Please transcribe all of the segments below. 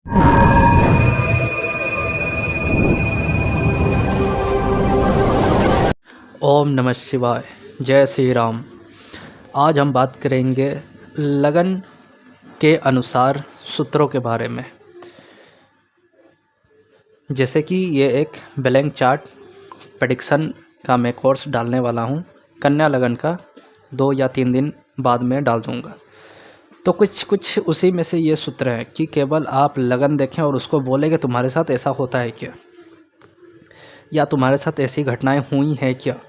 ओम नमः शिवाय। जय श्री राम। आज हम बात करेंगे लगन के अनुसार सूत्रों के बारे में। जैसे कि ये एक ब्लैंक चार्ट प्रेडिक्शन का मैं कोर्स डालने वाला हूँ। कन्या लगन का 2 या 3 दिन बाद में डाल दूँगा। तो कुछ उसी में से ये सूत्र है कि केवल आप लगन देखें और उसको बोलें कि तुम्हारे साथ ऐसा होता है क्या, या तुम्हारे साथ ऐसी घटनाएं हुई हैं क्या।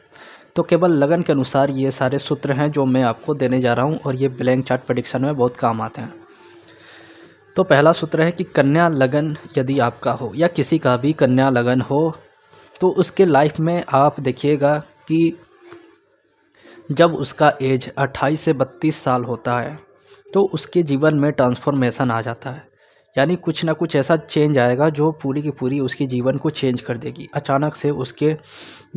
तो केवल लगन के अनुसार ये सारे सूत्र हैं जो मैं आपको देने जा रहा हूँ, और ये ब्लैंक चार्ट प्रेडिक्शन में बहुत काम आते हैं। तो पहला सूत्र है कि कन्या लगन यदि आपका हो या किसी का भी कन्या लगन हो, तो उसके लाइफ में आप देखिएगा कि जब उसका एज 28 से 32 साल होता है तो उसके जीवन में ट्रांसफॉर्मेशन आ जाता है। यानी कुछ ना कुछ ऐसा चेंज आएगा जो पूरी की पूरी उसके जीवन को चेंज कर देगी। अचानक से उसके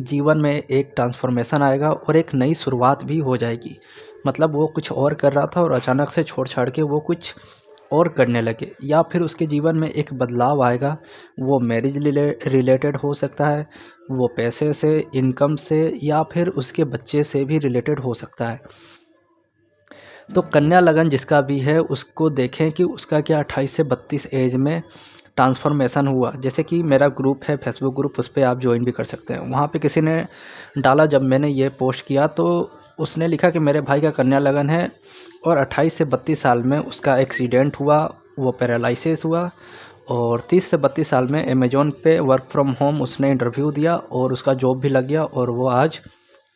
जीवन में एक ट्रांसफॉर्मेशन आएगा और एक नई शुरुआत भी हो जाएगी। मतलब वो कुछ और कर रहा था और अचानक से छोड़ छाड़ के वो कुछ और करने लगे, या फिर उसके जीवन में एक बदलाव आएगा। वो मैरिज रिलेटेड हो सकता है, वो पैसे से, इनकम से, या फिर उसके बच्चे से भी रिलेटेड हो सकता है। तो कन्या लगन जिसका भी है उसको देखें कि उसका क्या 28 से 32 एज में ट्रांसफॉर्मेशन हुआ। जैसे कि मेरा ग्रुप है, फेसबुक ग्रुप, उस पर आप ज्वाइन भी कर सकते हैं। वहाँ पे किसी ने डाला, जब मैंने ये पोस्ट किया तो उसने लिखा कि मेरे भाई का कन्या लगन है और 28 से 32 साल में उसका एक्सीडेंट हुआ, वो पैरालिसिस हुआ, और 30 से 32 साल में अमेज़ॉन पे वर्क फ्रॉम होम उसने इंटरव्यू दिया और उसका जॉब भी लग गया और वो आज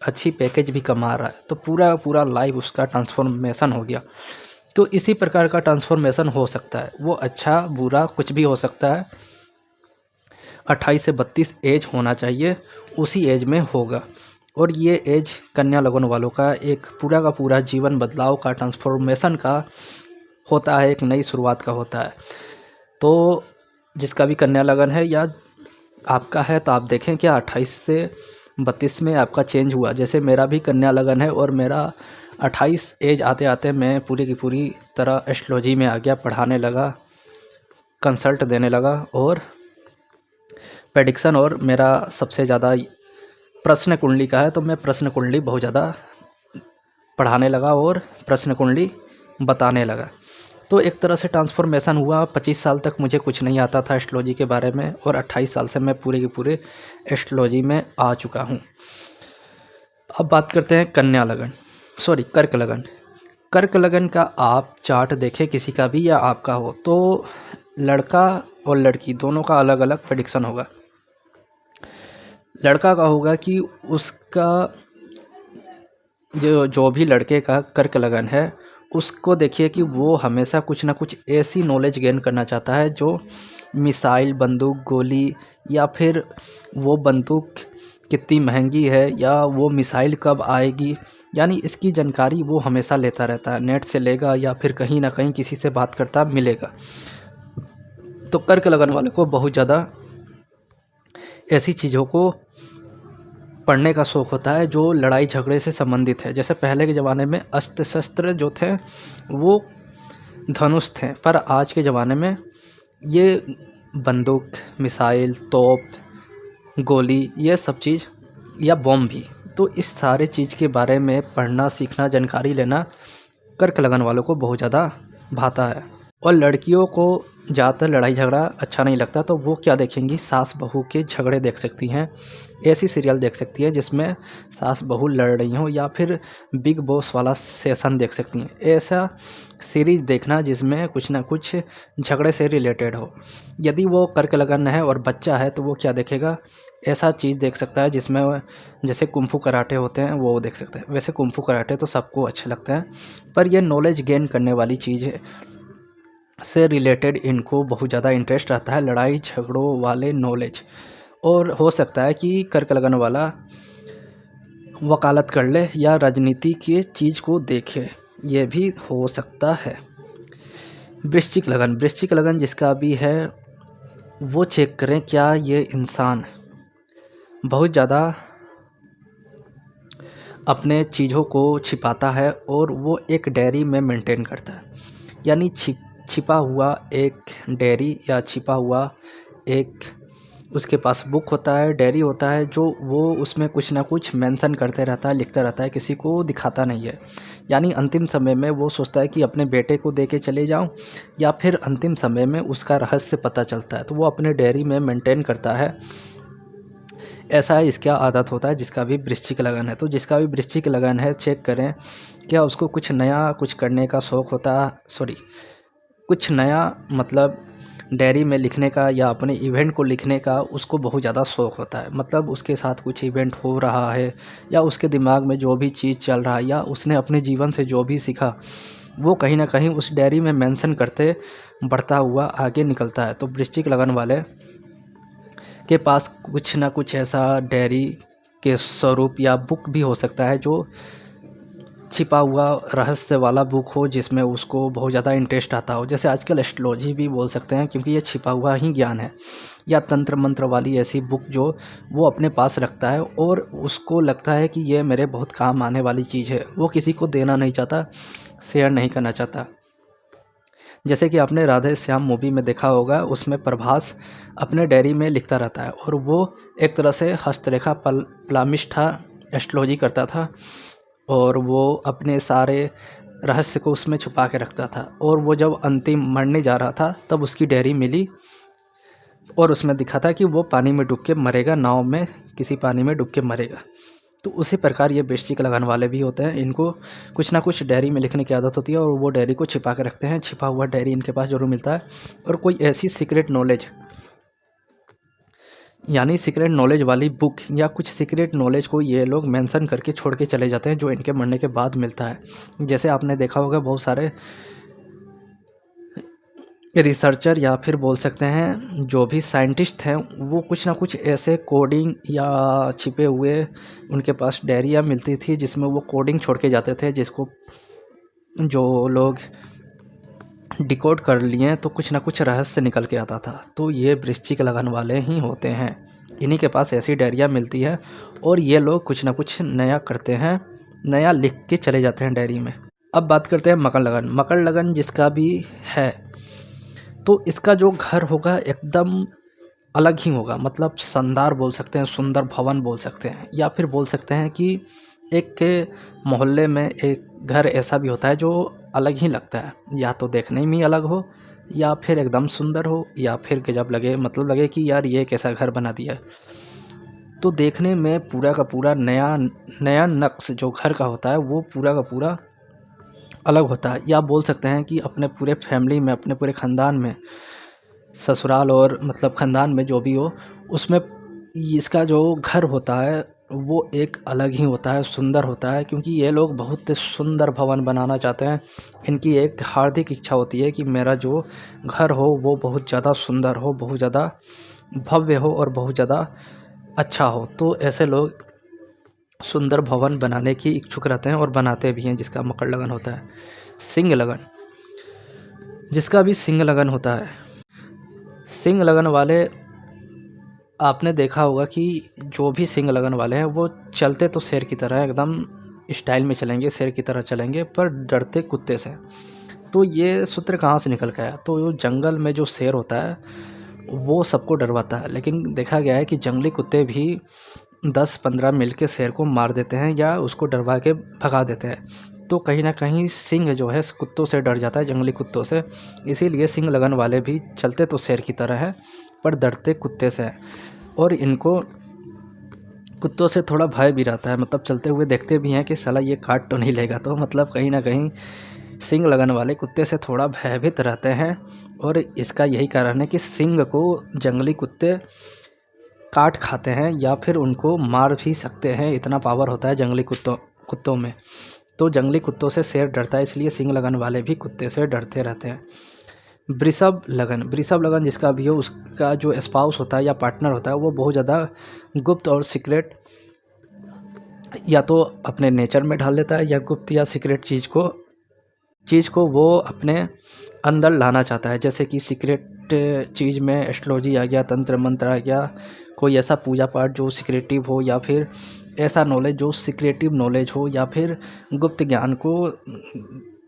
अच्छी पैकेज भी कमा रहा है। तो पूरा लाइफ उसका ट्रांसफॉर्मेशन हो गया। तो इसी प्रकार का ट्रांसफॉर्मेशन हो सकता है, वो अच्छा बुरा कुछ भी हो सकता है। 28 से 32 एज होना चाहिए, उसी एज में होगा। और ये एज कन्या लगन वालों का एक पूरा का पूरा जीवन बदलाव का, ट्रांसफॉर्मेशन का होता है, एक नई शुरुआत का होता है। तो जिसका भी कन्या लगन है या आपका है, तो आप देखें क्या 28 से 32 में आपका चेंज हुआ। जैसे मेरा भी कन्या लगन है और मेरा 28 एज आते आते मैं पूरी की पूरी तरह एस्ट्रोलॉजी में आ गया, पढ़ाने लगा, कंसल्ट देने लगा और प्रेडिक्शन। और मेरा सबसे ज़्यादा प्रश्न कुंडली का है, तो मैं प्रश्न कुंडली बहुत ज़्यादा पढ़ाने लगा और प्रश्न कुंडली बताने लगा। तो एक तरह से ट्रांसफॉर्मेशन हुआ। 25 साल तक मुझे कुछ नहीं आता था एस्ट्रोलॉजी के बारे में, और 28 साल से मैं पूरे के पूरे एस्ट्रोलॉजी में आ चुका हूँ। अब बात करते हैं कन्या लगन, सॉरी कर्क लगन। कर्क लगन का आप चार्ट देखें किसी का भी या आपका हो, तो लड़का और लड़की दोनों का अलग अलग प्रेडिक्शन होगा। लड़का का होगा कि उसका जो भी लड़के का कर्क लगन है, उसको देखिए कि वो हमेशा कुछ ना कुछ ऐसी नॉलेज गेन करना चाहता है जो मिसाइल, बंदूक, गोली, या फिर वो बंदूक कितनी महंगी है, या वो मिसाइल कब आएगी, यानी इसकी जानकारी वो हमेशा लेता रहता है। नेट से लेगा या फिर कहीं ना कहीं किसी से बात करता मिलेगा। तो कर्क लगन वालों को बहुत ज़्यादा ऐसी चीज़ों को पढ़ने का शौक़ होता है जो लड़ाई झगड़े से संबंधित है। जैसे पहले के ज़माने में अस्त्र शस्त्र जो थे वो धनुष थे, पर आज के ज़माने में ये बंदूक, मिसाइल, तोप, गोली, ये सब चीज़, या बम भी। तो इस सारे चीज़ के बारे में पढ़ना, सीखना, जानकारी लेना कर्क लगन वालों को बहुत ज़्यादा भाता है। और लड़कियों को ज़्यादातर लड़ाई झगड़ा अच्छा नहीं लगता, तो वो क्या देखेंगी, सास बहू के झगड़े देख सकती हैं। ऐसी सीरियल देख सकती है जिसमें सास बहू लड़ रही हों, या फिर बिग बॉस वाला सेशन देख सकती हैं। ऐसा सीरीज देखना जिसमें कुछ ना कुछ झगड़े से रिलेटेड हो। यदि वो कर्क लगन है और बच्चा है तो वो क्या देखेगा, ऐसा चीज़ देख सकता है जिसमें जैसे कुंफू कराटे होते हैं वो देख सकता है। वैसे कुंफू कराटे तो सबको अच्छे लगते हैं, पर ये नॉलेज गेन करने वाली चीज़ है, से रिलेटेड इनको बहुत ज़्यादा इंटरेस्ट रहता है, लड़ाई झगड़ों वाले नॉलेज। और हो सकता है कि कर्क लगन वाला वकालत कर ले या राजनीति की चीज़ को देखे, ये भी हो सकता है। वृश्चिक लगन, वृश्चिक लगन जिसका भी है वो चेक करें क्या ये इंसान बहुत ज़्यादा अपने चीज़ों को छिपाता है और वो एक डायरी में मेंटेन करता है। यानी छिपा हुआ एक डायरी या छिपा हुआ एक उसके पास बुक होता है, डायरी होता है, जो वो उसमें कुछ ना कुछ मेंशन करते रहता है, लिखता रहता है, किसी को दिखाता नहीं है। यानी अंतिम समय में वो सोचता है कि अपने बेटे को दे के चले जाऊँ, या फिर अंतिम समय में उसका रहस्य पता चलता है तो वो अपने डायरी में मेंटेन करता है। ऐसा है इसका आदत होता है जिसका भी वृश्चिक लगन है। तो जिसका भी वृश्चिक लगन है, चेक करें क्या उसको कुछ नया कुछ करने का शौक़ होता है, कुछ नया मतलब डायरी में लिखने का या अपने इवेंट को लिखने का उसको बहुत ज़्यादा शौक़ होता है। मतलब उसके साथ कुछ इवेंट हो रहा है, या उसके दिमाग में जो भी चीज़ चल रहा है, या उसने अपने जीवन से जो भी सीखा, वो कहीं ना कहीं उस डायरी में मेंशन करते बढ़ता हुआ आगे निकलता है। तो वृश्चिक लगन वाले के पास कुछ ना कुछ ऐसा डायरी के स्वरूप या बुक भी हो सकता है, जो छिपा हुआ रहस्य वाला बुक हो, जिसमें उसको बहुत ज़्यादा इंटरेस्ट आता हो। जैसे आजकल एस्ट्रोलॉजी भी बोल सकते हैं, क्योंकि ये छिपा हुआ ही ज्ञान है। या तंत्र मंत्र वाली ऐसी बुक जो वो अपने पास रखता है और उसको लगता है कि ये मेरे बहुत काम आने वाली चीज़ है, वो किसी को देना नहीं चाहता, शेयर नहीं करना चाहता। जैसे कि आपने राधे श्याम मूवी में देखा होगा, उसमें प्रभास अपने डायरी में लिखता रहता है, और वो एक तरह से हस्तरेखा प्लामिस्ट था, एस्ट्रोलॉजी करता था, और वो अपने सारे रहस्य को उसमें छुपा के रखता था। और वो जब अंतिम मरने जा रहा था तब उसकी डायरी मिली, और उसमें दिखा था कि वो पानी में डूब के मरेगा, नाव में किसी पानी में डूब के मरेगा। तो उसी प्रकार ये वृश्चिक लगन वाले भी होते हैं, इनको कुछ ना कुछ डायरी में लिखने की आदत होती है, और वो डायरी को छिपा के रखते हैं। छिपा हुआ डायरी इनके पास ज़रूर मिलता है। और कोई ऐसी सीक्रेट नॉलेज, यानी सीक्रेट नॉलेज वाली बुक या कुछ सीक्रेट नॉलेज को ये लोग मेंशन करके छोड़ के चले जाते हैं, जो इनके मरने के बाद मिलता है। जैसे आपने देखा होगा, बहुत सारे रिसर्चर या फिर बोल सकते हैं जो भी साइंटिस्ट हैं, वो कुछ ना कुछ ऐसे कोडिंग या छिपे हुए उनके पास डायरियाँ मिलती थी, जिसमें वो कोडिंग छोड़ के जाते थे, जिसको जो लोग डिकोड कर लिए तो कुछ ना कुछ रहस्य निकल के आता था। तो ये वृश्चिक लगन वाले ही होते हैं, इन्हीं के पास ऐसी डायरियाँ मिलती है, और ये लोग कुछ ना कुछ नया करते हैं, नया लिख के चले जाते हैं डायरी में। अब बात करते हैं मकर लगन। मकर लगन जिसका भी है, तो इसका जो घर होगा एकदम अलग ही होगा। मतलब शानदार बोल सकते हैं, सुंदर भवन बोल सकते हैं, या फिर बोल सकते हैं कि एक मोहल्ले में एक घर ऐसा भी होता है जो अलग ही लगता है, या तो देखने में अलग हो, या फिर एकदम सुंदर हो, या फिर गजब लगे, मतलब लगे कि यार ये कैसा घर बना दिया है। तो देखने में पूरा का पूरा नया नया नक्श जो घर का होता है वो पूरा का पूरा अलग होता है। या बोल सकते हैं कि अपने पूरे फैमिली में, अपने पूरे ख़ानदान में, ससुराल और मतलब ख़ानदान में जो भी हो, उसमें इसका जो घर होता है वो एक अलग ही होता है, सुंदर होता है। क्योंकि ये लोग बहुत सुंदर भवन बनाना चाहते हैं। इनकी एक हार्दिक इच्छा होती है कि मेरा जो घर हो वो बहुत ज़्यादा सुंदर हो, बहुत ज़्यादा भव्य हो, और बहुत ज़्यादा अच्छा हो। तो ऐसे लोग सुंदर भवन बनाने की इच्छुक रहते हैं, और बनाते भी हैं, जिसका मकर लगन होता है। सिंह लगन, जिसका भी सिंह लगन होता है, सिंह लगन वाले आपने देखा होगा कि जो भी सिंह लगन वाले हैं वो चलते तो शेर की तरह एकदम स्टाइल में चलेंगे, शेर की तरह चलेंगे, पर डरते कुत्ते से। तो ये सूत्र कहाँ से निकल के आया? तो जंगल में जो शेर होता है वो सबको डरवाता है, लेकिन देखा गया है कि जंगली कुत्ते भी 10-15 मिल के शेर को मार देते हैं, या उसको डरवा के भगा देते हैं। तो कहीं ना कहीं सिंह जो है कुत्तों से डर जाता है, जंगली कुत्तों से। इसीलिए सिंह लगन वाले भी चलते तो शेर की तरह है, पर डरते कुत्ते से हैं। और इनको कुत्तों से थोड़ा भय भी रहता है, मतलब चलते हुए देखते भी हैं कि साला ये काट तो नहीं लेगा। तो मतलब कहीं ना कहीं सिंह लगन वाले कुत्ते से थोड़ा भयभीत रहते हैं। और इसका यही कारण है कि सिंह को जंगली कुत्ते काट खाते हैं, या फिर उनको मार भी सकते हैं, इतना पावर होता है जंगली कुत्तों में। तो जंगली कुत्तों से शेर डरता है, इसलिए सिंह लगन वाले भी कुत्ते से डरते रहते हैं। वृषभ लगन, वृषभ लगन जिसका भी हो, उसका जो स्पाउस होता है या पार्टनर होता है वो बहुत ज़्यादा गुप्त और सीक्रेट या तो अपने नेचर में ढाल लेता है, या गुप्त या सीक्रेट चीज़ को वो अपने अंदर लाना चाहता है। जैसे कि सीक्रेट चीज़ में एस्ट्रोलॉजी आ गया, तंत्र मंत्र आ गया, कोई ऐसा पूजा पाठ जो सीक्रेटिव हो, या फिर ऐसा नॉलेज जो सीक्रेटिव नॉलेज हो, या फिर गुप्त ज्ञान को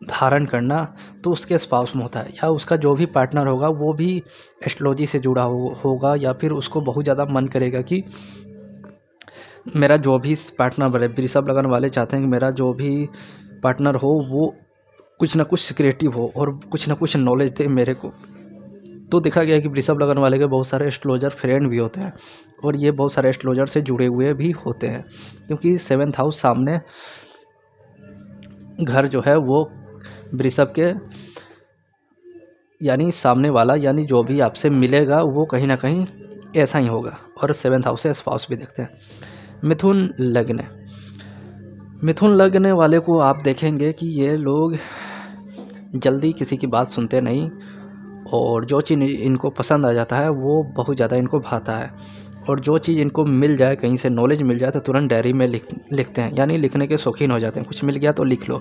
धारण करना तो उसके स्पाउस में होता है, या उसका जो भी पार्टनर होगा वो भी एस्ट्रोलॉजी से जुड़ा होगा, या फिर उसको बहुत ज़्यादा मन करेगा कि मेरा जो भी पार्टनर बने। वृषभ लगन वाले चाहते हैं कि मेरा जो भी पार्टनर हो वो कुछ ना कुछ सिक्रेटिव हो और कुछ ना कुछ नॉलेज दे मेरे को। तो देखा गया है कि वृषभ लगन वाले के बहुत सारे एस्ट्रोलॉजर फ्रेंड भी होते हैं और ये बहुत सारे एस्ट्रोलॉजर से जुड़े हुए भी होते हैं, क्योंकि 7th हाउस सामने घर जो है वो वृषभ के यानी सामने वाला, यानी जो भी आपसे मिलेगा वो कहीं ना कहीं ऐसा ही होगा। और 7th हाउस से स्पाउस भी देखते हैं। मिथुन लग्न, मिथुन लग्न वाले को आप देखेंगे कि ये लोग जल्दी किसी की बात सुनते नहीं, और जो चीज़ इनको पसंद आ जाता है वो बहुत ज़्यादा इनको भाता है, और जो चीज़ इनको मिल जाए, कहीं से नॉलेज मिल जाए तो तुरंत डायरी में लिखते हैं, यानी लिखने के शौकीन हो जाते हैं। कुछ मिल गया तो लिख लो।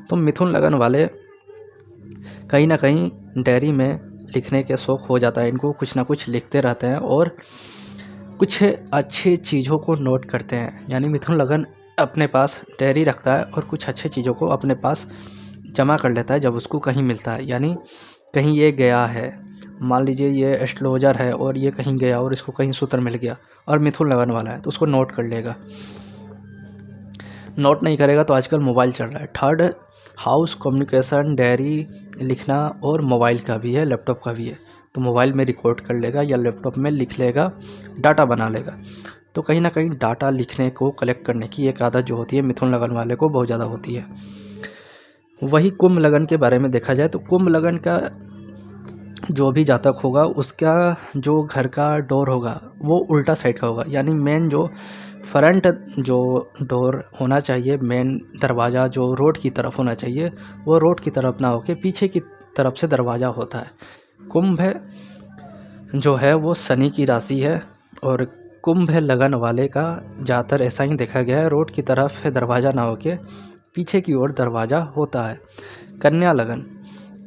तो मिथुन लगन वाले कहीं ना कहीं डायरी में लिखने के शौक़ हो जाता है इनको, कुछ ना कुछ लिखते रहते हैं और कुछ अच्छी चीज़ों को नोट करते हैं। यानी मिथुन लगन अपने पास डायरी रखता है और कुछ अच्छी चीज़ों को अपने पास जमा कर लेता है जब उसको कहीं मिलता है। यानी कहीं ये गया है, मान लीजिए ये एस्ट्रोलॉजर है और ये कहीं गया और इसको कहीं सूत्र मिल गया और मिथुन लगन वाला है तो उसको नोट कर लेगा। नोट नहीं करेगा तो आजकल मोबाइल चल रहा है। 3rd हाउस कम्युनिकेशन, डायरी लिखना और मोबाइल का भी है, लैपटॉप का भी है। तो मोबाइल में रिकॉर्ड कर लेगा या लैपटॉप में लिख लेगा, डाटा बना लेगा। तो कहीं ना कहीं डाटा लिखने को, कलेक्ट करने की एक आदत जो होती है मिथुन लगन वाले को बहुत ज़्यादा होती है। वही कुंभ लगन के बारे में देखा जाए तो कुंभ लगन का जो भी जातक होगा उसका जो घर का डोर होगा वो उल्टा साइड का होगा। यानी मेन जो फ्रंट जो डोर होना चाहिए, मेन दरवाज़ा जो रोड की तरफ होना चाहिए, वो रोड की तरफ ना होके पीछे की तरफ से दरवाज़ा होता है। कुंभ जो है वो शनि की राशि है और कुंभ लगन वाले का ज़्यादातर ऐसा ही देखा गया है, रोड की तरफ दरवाज़ा ना होके पीछे की ओर दरवाज़ा होता है। कन्या लगन,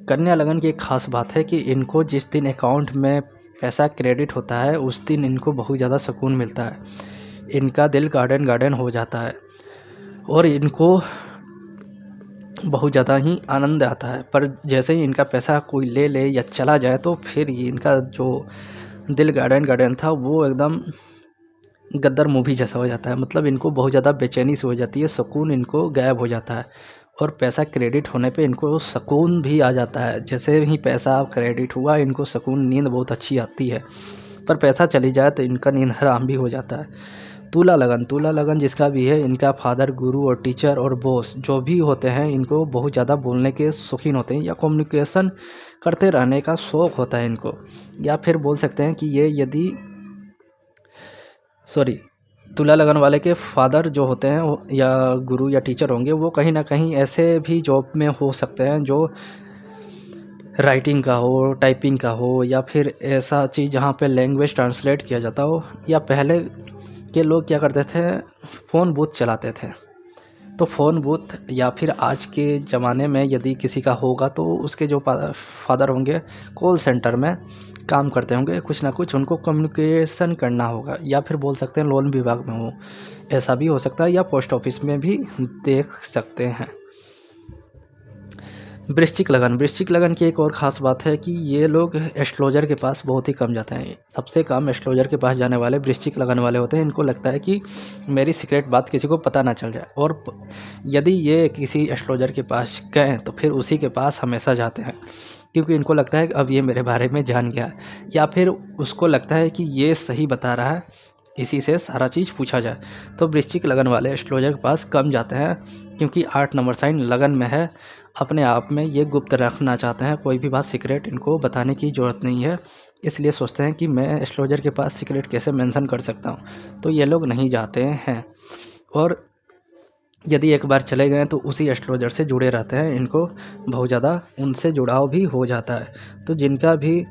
कन्या लगन की एक ख़ास बात है कि इनको जिस दिन अकाउंट में पैसा क्रेडिट होता है उस दिन इनको बहुत ज़्यादा सुकून मिलता है। इनका दिल गार्डन गार्डन हो जाता है और इनको बहुत ज़्यादा ही आनंद आता है। पर जैसे ही इनका पैसा कोई ले ले या चला जाए तो फिर इनका जो दिल गार्डन गार्डन था वो एकदम गद्दार मूवी जैसा हो जाता है। मतलब इनको बहुत ज़्यादा बेचैनी से हो जाती है, सुकून इनको गायब हो जाता है और पैसा क्रेडिट होने पे इनको सुकून भी आ जाता है। जैसे ही पैसा क्रेडिट हुआ इनको सुकून, नींद बहुत अच्छी आती है। पर पैसा चली जाए तो इनका नींद हराम भी हो जाता है। तुला लगन, तुला लगन जिसका भी है, इनका फादर गुरु और टीचर और बॉस जो भी होते हैं इनको बहुत ज़्यादा बोलने के शौकीन होते हैं या कम्युनिकेशन करते रहने का शौक़ होता है इनको। या फिर बोल सकते हैं कि ये यदि तुला लगन वाले के फादर जो होते हैं या गुरु या टीचर होंगे वो कहीं ना कहीं ऐसे भी जॉब में हो सकते हैं जो राइटिंग का हो, टाइपिंग का हो, या फिर ऐसा चीज़ जहाँ पे लैंग्वेज ट्रांसलेट किया जाता हो। या पहले के लोग क्या करते थे, फ़ोन बूथ चलाते थे। तो फ़ोन बूथ या फिर आज के ज़माने में यदि किसी का होगा तो उसके जो फादर होंगे कॉल सेंटर में काम करते होंगे, कुछ ना कुछ उनको कम्युनिकेशन करना होगा। या फिर बोल सकते हैं लोन विभाग में हो, ऐसा भी हो सकता है, या पोस्ट ऑफिस में भी देख सकते हैं। वृश्चिक लगन, वृश्चिक लगन की एक और ख़ास बात है कि ये लोग एस्ट्रोलॉजर के पास बहुत ही कम जाते हैं। सबसे कम एस्ट्रोलॉजर के पास जाने वाले वृश्चिक लगन वाले होते हैं। इनको लगता है कि मेरी सीक्रेट बात किसी को पता ना चल जाए, और यदि ये किसी एस्ट्रोलॉजर के पास गए तो फिर उसी के पास हमेशा जाते हैं, क्योंकि इनको लगता है कि अब ये मेरे बारे में जान गया, या फिर उसको लगता है कि ये सही बता रहा है, इसी से सारा चीज़ पूछा जाए। तो वृश्चिक लगन वाले एस्ट्रोलॉजर के पास कम जाते हैं, क्योंकि 8 नंबर साइन लगन में है। अपने आप में ये गुप्त रखना चाहते हैं, कोई भी बात सीक्रेट इनको बताने की ज़रूरत नहीं है। इसलिए सोचते हैं कि मैं एस्ट्रोलॉजर के पास सीक्रेट कैसे मेंशन कर सकता हूँ, तो ये लोग नहीं जाते हैं। और यदि एक बार चले गए तो उसी एस्ट्रोलॉजर से जुड़े रहते हैं, इनको बहुत ज़्यादा उनसे जुड़ाव भी हो जाता है। तो जिनका भी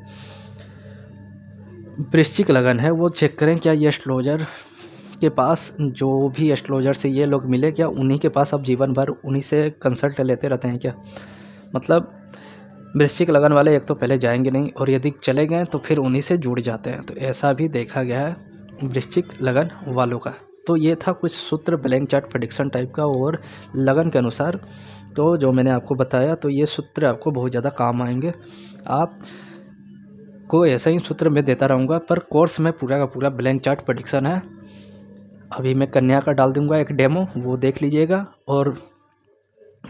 वृश्चिक लगन है वो चेक करें क्या ये एस्ट्रोलॉजर के पास, जो भी एस्ट्रोलॉजर से ये लोग मिले, क्या उन्हीं के पास अब जीवन भर उन्हीं से कंसल्ट लेते रहते हैं क्या। मतलब वृश्चिक लगन वाले एक तो पहले जाएंगे नहीं, और यदि चले गए तो फिर उन्हीं से जुड़ जाते हैं। तो ऐसा भी देखा गया है वृश्चिक लगन वालों का। तो ये था कुछ सूत्र ब्लैंक चार्ट प्रेडिक्शन टाइप का और लगन के अनुसार। तो जो मैंने आपको बताया, तो ये सूत्र आपको बहुत ज़्यादा काम आएंगे। आप को ऐसा ही सूत्र मैं देता रहूँगा, पर कोर्स में पूरा का पूरा ब्लैंक चार्ट प्रेडिक्शन है। अभी मैं कन्या का डाल दूँगा एक डेमो, वो देख लीजिएगा। और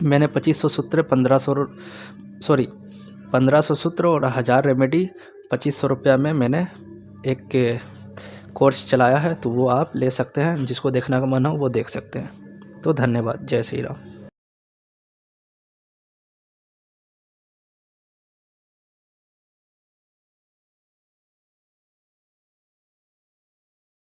मैंने 2500 सूत्र 1500 सूत्र और 1000 रेमेडी 2500 रुपया में मैंने एक कोर्स चलाया है, तो वो आप ले सकते हैं। जिसको देखने का मन हो वो देख सकते हैं। तो धन्यवाद। जय श्री राम।